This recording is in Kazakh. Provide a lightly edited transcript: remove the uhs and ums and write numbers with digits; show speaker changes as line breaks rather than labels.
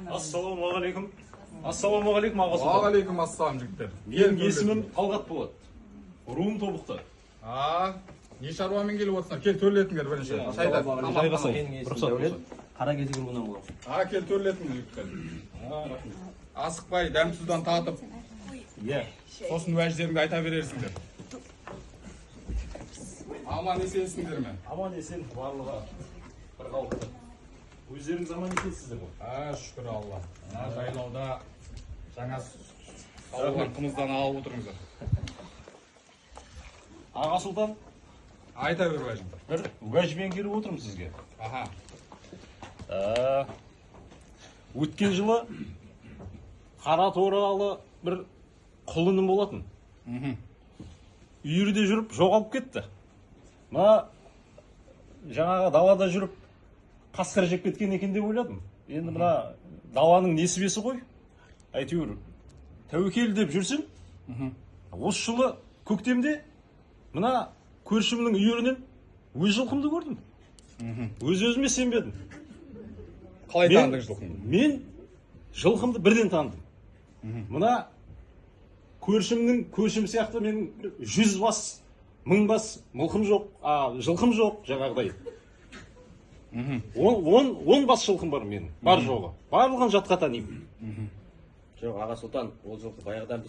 Ассалаумағалейкум. Ассалаумағалейкум аға сұлтан.
Уағалейкум ассалам жігіттер.
Менің есімім Талғат болады. Руым Тобықты.
Не шаруамен келіп отырсыңдар? Кел төрлетіңдер бірінші.
Рұқсат.
Қара кезі руынан боламын.
Кел төрлетіңдер жігіттер. Асықпай, дәмсіздан татып, сосын уәждеріңді айта берерсіңдер. Аман есенсіңдер ме?
Аман есен барлығы бір қалыпты. Өздеріңіз аман есенсіздер ғой.
Шүкір Алла. Жайлауда жаңа сауған қымыздан алып отырыңыздар.
Аға сұлтан,
Айта бер уәжім.
бір уәжбен келіп отырмын сізге. Өткен жылы қара торалы бір құлыным болатын. Үйірде жүріп жоғалып кетті. Ма жаңағы далада жүріп қасқыр жеп кеткен екен деп ойладым. Енді мына даланың несібесі ғой. Әйтеуір тәуекел деп жүрсем, осы жылы көктемде мына көршімнің үйірінен өз жылқымды көрдім. Өз-өзіме сенбедім.
Қалай таныдың жылқыңды?
Мен жылқымды бірден таныдым. Мына көршім сияқты менің 100 бас, 1000 бас жылқым жоқ, жаңағыдай. 10 бас жылқым бар менің, бар жоғы. Барлығын жатқа танимын.
Жоқ, аға сұлтан, ол жылқы баяғыдан